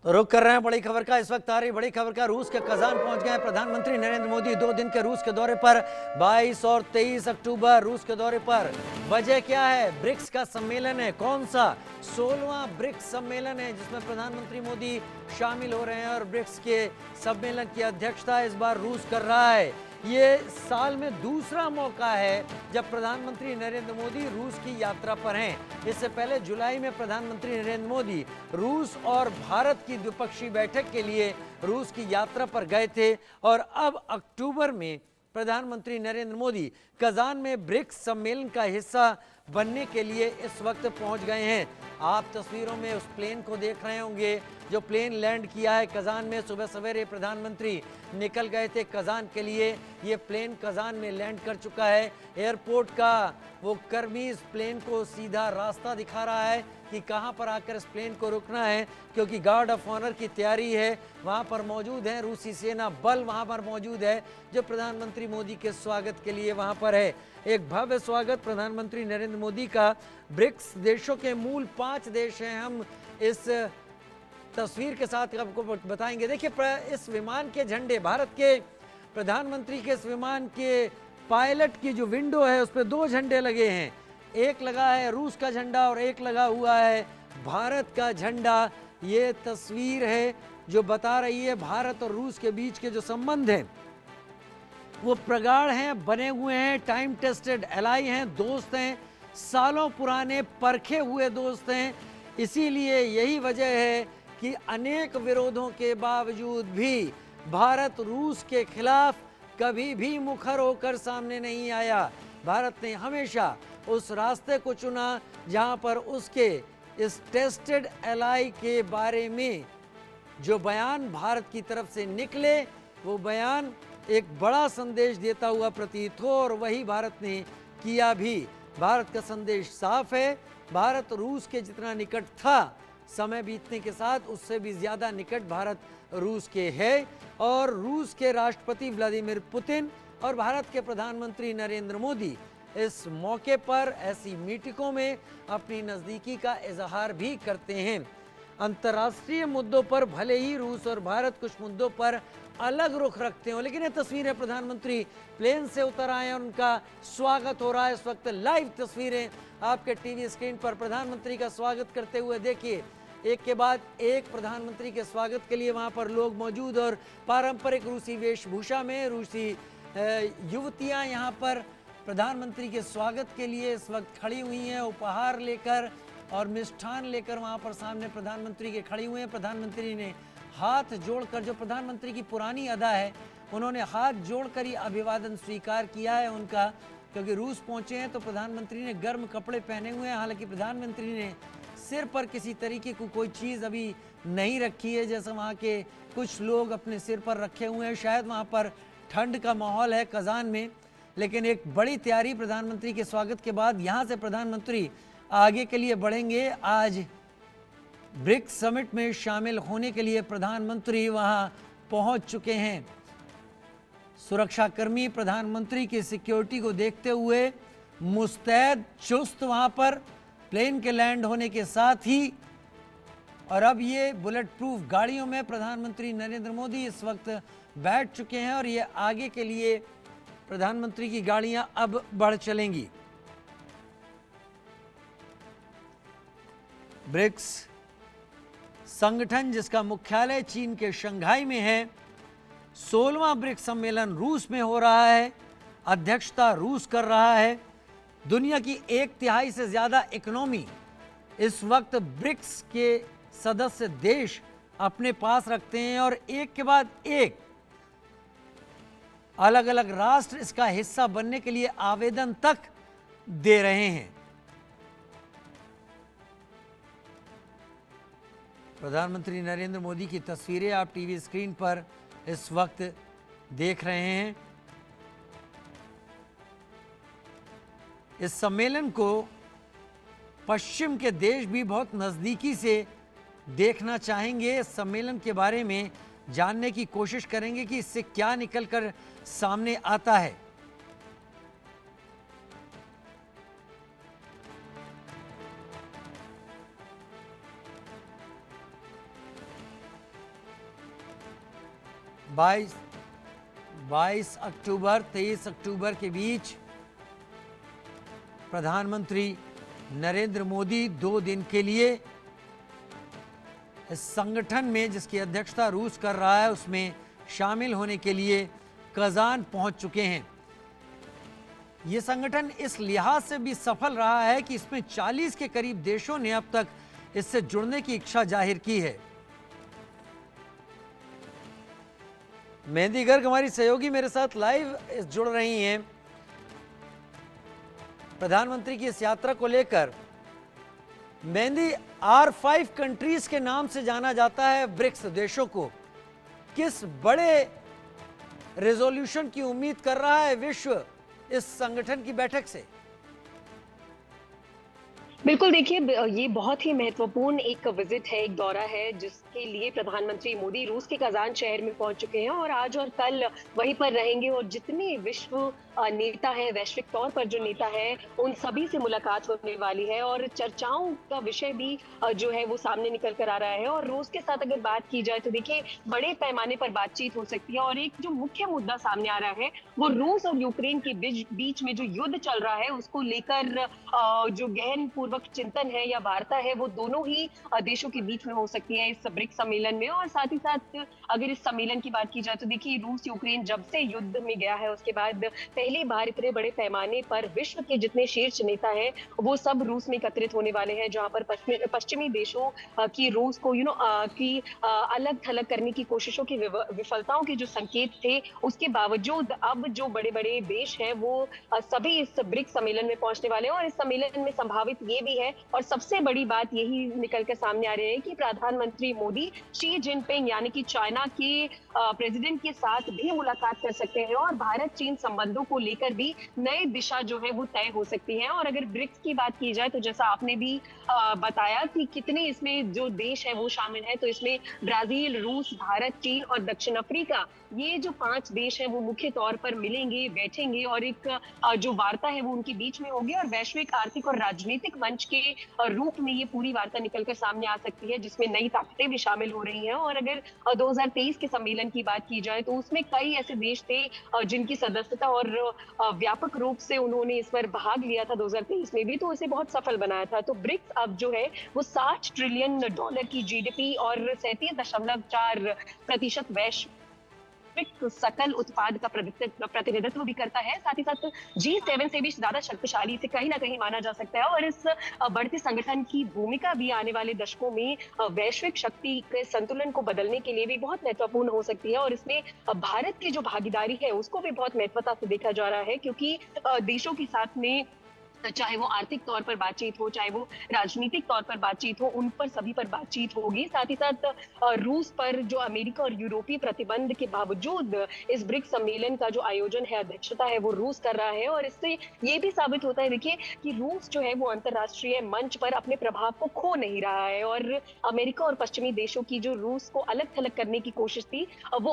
रुक कर रहे हैं बड़ी खबर का। इस वक्त आ रही बड़ी खबर का। रूस के कजान पहुंच गए प्रधानमंत्री नरेंद्र मोदी 2 दिन के रूस के दौरे पर। 22 और 23 अक्टूबर रूस के दौरे पर। वजह क्या है? ब्रिक्स का सम्मेलन है। कौन सा? 16वां ब्रिक्स सम्मेलन है जिसमें प्रधानमंत्री मोदी शामिल हो रहे हैं और ब्रिक्स के सम्मेलन की अध्यक्षता इस बार रूस कर रहा है। ये साल में दूसरा मौका है जब प्रधानमंत्री नरेंद्र मोदी रूस की यात्रा पर हैं। इससे पहले जुलाई में प्रधानमंत्री नरेंद्र मोदी रूस और भारत की द्विपक्षीय बैठक के लिए रूस की यात्रा पर गए थे और अब अक्टूबर में प्रधानमंत्री नरेंद्र मोदी कजान में ब्रिक्स सम्मेलन का हिस्सा बनने के लिए इस वक्त पहुंच गए हैं। आप तस्वीरों में उस प्लेन को देख रहे होंगे जो प्लेन लैंड किया है कजान में। सुबह सवेरे प्रधानमंत्री निकल गए थे कजान के लिए। ये प्लेन कजान में लैंड कर चुका है। एयरपोर्ट का वो कर्मी इस प्लेन को सीधा रास्ता दिखा रहा है कि कहां पर आकर इस प्लेन को रुकना है, क्योंकि गार्ड ऑफ ऑनर की तैयारी है। वहां पर मौजूद है रूसी सेना बल, वहां पर मौजूद है जो प्रधानमंत्री मोदी के स्वागत के लिए वहां पर है। एक भव्य स्वागत प्रधानमंत्री नरेंद्र मोदी का। ब्रिक्स देशों के मूल 5 देश हैं। हम इस तस्वीर के साथ आपको बताएंगे। देखिए इस विमान के झंडे, भारत के प्रधानमंत्री के इस विमान के पायलट की जो विंडो है उस पर 2 झंडे लगे हैं। एक लगा है रूस का झंडा और एक लगा हुआ है भारत का झंडा। ये तस्वीर है जो बता रही है भारत और रूस के बीच के जो संबंध हैं वो प्रगाढ़ हैं, बने हुए हैं, टाइम टेस्टेड एलाई हैं, दोस्त हैं, सालों पुराने परखे हुए दोस्त हैं। इसीलिए यही वजह है कि अनेक विरोधों के बावजूद भी भारत रूस के खिलाफ कभी भी मुखर होकर सामने नहीं आया। भारत ने हमेशा उस रास्ते को चुना जहां पर उसके इस टेस्टेड एलाई के बारे में जो बयान भारत की तरफ से निकले वो बयान एक बड़ा संदेश देता हुआ प्रतीत हो, और वही भारत ने किया भी। भारत का संदेश साफ है। भारत रूस के जितना निकट था समय बीतने के साथ उससे भी ज़्यादा निकट भारत रूस के है, और रूस के राष्ट्रपति व्लादिमीर पुतिन और भारत के प्रधानमंत्री नरेंद्र मोदी इस मौके पर ऐसी मीटिंगों में अपनी नज़दीकी का इजहार भी करते हैं। अंतर्राष्ट्रीय मुद्दों पर भले ही रूस और भारत कुछ मुद्दों पर अलग रुख रखते हो, लेकिन ये तस्वीरें प्रधानमंत्री प्लेन से उतर आए और उनका स्वागत हो रहा है। इस वक्त लाइव तस्वीरें आपके टीवी स्क्रीन पर प्रधानमंत्री का स्वागत करते हुए देखिए। एक के बाद एक प्रधानमंत्री के स्वागत के लिए वहां पर लोग मौजूद, और पारंपरिक रूसी वेशभूषा में रूसी युवतियां यहां पर प्रधानमंत्री के स्वागत के लिए इस वक्त खड़ी हुई हैं, उपहार लेकर और मिष्ठान लेकर वहां पर सामने प्रधानमंत्री के खड़ी हुए हैं। प्रधानमंत्री ने हाथ जोड़कर, जो प्रधानमंत्री की पुरानी अदा है, उन्होंने हाथ जोड़कर ही अभिवादन स्वीकार किया है उनका, क्योंकि रूस पहुंचे हैं तो प्रधानमंत्री ने गर्म कपड़े पहने हुए हैं। हालांकि प्रधानमंत्री ने सिर पर किसी तरीके की कोई चीज़ अभी नहीं रखी है, जैसे वहाँ के कुछ लोग अपने सिर पर रखे हुए हैं। शायद वहाँ पर ठंड का माहौल है कजान में, लेकिन एक बड़ी तैयारी प्रधानमंत्री के स्वागत के बाद। यहाँ से प्रधानमंत्री आगे के लिए बढ़ेंगे। आज ब्रिक्स समिट में शामिल होने के लिए प्रधानमंत्री वहां पहुंच चुके हैं। सुरक्षाकर्मी प्रधानमंत्री की सिक्योरिटी को देखते हुए मुस्तैद, चुस्त वहां पर प्लेन के लैंड होने के साथ ही। और अब ये बुलेट प्रूफ गाड़ियों में प्रधानमंत्री नरेंद्र मोदी इस वक्त बैठ चुके हैं और ये आगे के लिए प्रधानमंत्री की गाड़ियां अब बढ़ चलेंगी। ब्रिक्स संगठन जिसका मुख्यालय चीन के शंघाई में है, 16वां ब्रिक्स सम्मेलन रूस में हो रहा है। अध्यक्षता रूस कर रहा है। दुनिया की 1/3 से ज़्यादा इकोनॉमी इस वक्त ब्रिक्स के सदस्य देश अपने पास रखते हैं, और एक के बाद एक अलग अलग राष्ट्र इसका हिस्सा बनने के लिए आवेदन तक दे रहे हैं। प्रधानमंत्री नरेंद्र मोदी की तस्वीरें आप टीवी स्क्रीन पर इस वक्त देख रहे हैं। इस सम्मेलन को पश्चिम के देश भी बहुत नज़दीकी से देखना चाहेंगे। इस सम्मेलन के बारे में जानने की कोशिश करेंगे कि इससे क्या निकलकर सामने आता है। 22 22 अक्टूबर 23 अक्टूबर के बीच प्रधानमंत्री नरेंद्र मोदी 2 दिन के लिए इस संगठन में, जिसकी अध्यक्षता रूस कर रहा है, उसमें शामिल होने के लिए कजान पहुंच चुके हैं। यह संगठन इस लिहाज से भी सफल रहा है कि इसमें 40 के करीब देशों ने अब तक इससे जुड़ने की इच्छा जाहिर की है। मेहंदी गर्ग हमारी सहयोगी मेरे साथ लाइव जुड़ रही हैं। प्रधानमंत्री की इस यात्रा को लेकर मेहंदी, R5 कंट्रीज के नाम से जाना जाता है ब्रिक्स देशों को। किस बड़े रेजोल्यूशन की उम्मीद कर रहा है विश्व इस संगठन की बैठक से? बिल्कुल, देखिए ये बहुत ही महत्वपूर्ण एक विजिट है, एक दौरा है, जिसके लिए प्रधानमंत्री मोदी रूस के कजान शहर में पहुंच चुके हैं और आज और कल वहीं पर रहेंगे और जितने विश्व नेता हैं, वैश्विक तौर पर जो नेता हैं, उन सभी से मुलाकात होने वाली है और चर्चाओं का विषय भी जो है वो सामने निकल कर आ रहा है। और रूस के साथ अगर बात की जाए तो देखिए बड़े पैमाने पर बातचीत हो सकती है और एक जो मुख्य मुद्दा सामने आ रहा है वो रूस और यूक्रेन के बीच में जो युद्ध चल रहा है उसको लेकर जो गहन पूर्वक चिंतन है या वार्ता है वो दोनों ही देशों के बीच में हो सकती है इस ब्रिक्स सम्मेलन में। और साथ ही साथ अगर इस सम्मेलन की बात की जाए तो देखिए रूस यूक्रेन जब से युद्ध में गया है उसके बाद पहली बार इतने बड़े पैमाने पर विश्व के जितने शीर्ष नेता हैं वो सब रूस में एकत्रित होने वाले हैं, जहां पर पश्चिमी देशों की रूस को अलग थलग करने की कोशिशों की विफलताओं के जो संकेत थे उसके बावजूद अब जो बड़े बड़े देश हैं वो सभी इस ब्रिक्स सम्मेलन में पहुंचने वाले हैं। और इस सम्मेलन में संभावित ये भी है और सबसे बड़ी बात यही निकल कर सामने आ रही है कि प्रधानमंत्री मोदी शी जिनपिंग यानी कि चाइना के प्रेसिडेंट के साथ भी मुलाकात कर सकते हैं और भारत चीन संबंधों को लेकर भी नई दिशा जो है वो तय हो सकती है। और अगर ब्रिक्स की बात की जाए तो जैसा आपने भी बताया कि कितने इसमें जो देश है वो शामिल है, तो इसमें ब्राजील, रूस, भारत, चीन और दक्षिण अफ्रीका, ये जो 5 देश हैं वो मुख्य तौर पर मिलेंगे, बैठेंगे और एक जो वार्ता है वो उनके बीच में होगी और वैश्विक आर्थिक और राजनीतिक मंच के रूप में ये पूरी वार्ता निकलकर सामने आ सकती है, जिसमें नई ताकतें भी शामिल हो रही हैं। और अगर 2023 के सम्मेलन की बात की जाए तो उसमें कई ऐसे देश थे जिनकी सदस्यता और व्यापक रूप से उन्होंने इस पर भाग लिया था 2023 में भी, तो इसे बहुत सफल बनाया था। तो ब्रिक्स अब जो है वो $60 ट्रिलियन की जीडीपी और 37.4% वैश्विक सकल उत्पाद का प्रतिनिधित्व भी करता है। साथ ही साथ G7 से भी ज्यादा शक्तिशाली इसे कहीं ना कहीं माना जा सकता है और इस बढ़ते संगठन की भूमिका भी आने वाले दशकों में वैश्विक शक्ति के संतुलन को बदलने के लिए भी बहुत महत्वपूर्ण हो सकती है। और इसमें भारत की जो भागीदारी है उसको भी बहुत महत्वता से देखा जा रहा है, क्योंकि देशों के साथ में चाहे वो आर्थिक तौर पर बातचीत हो, चाहे वो राजनीतिक तौर पर बातचीत हो, उन पर सभी पर बातचीत होगी। साथ ही साथ रूस पर जो अमेरिका और यूरोपीय प्रतिबंध के बावजूद इस ब्रिक्स सम्मेलन का जो आयोजन है, अध्यक्षता है, वो रूस कर रहा है और इससे ये भी साबित होता है देखिए कि रूस जो है वो अंतर्राष्ट्रीय मंच पर अपने प्रभाव को खो नहीं रहा है और अमेरिका और पश्चिमी देशों की जो रूस को अलग थलग करने की कोशिश थी वो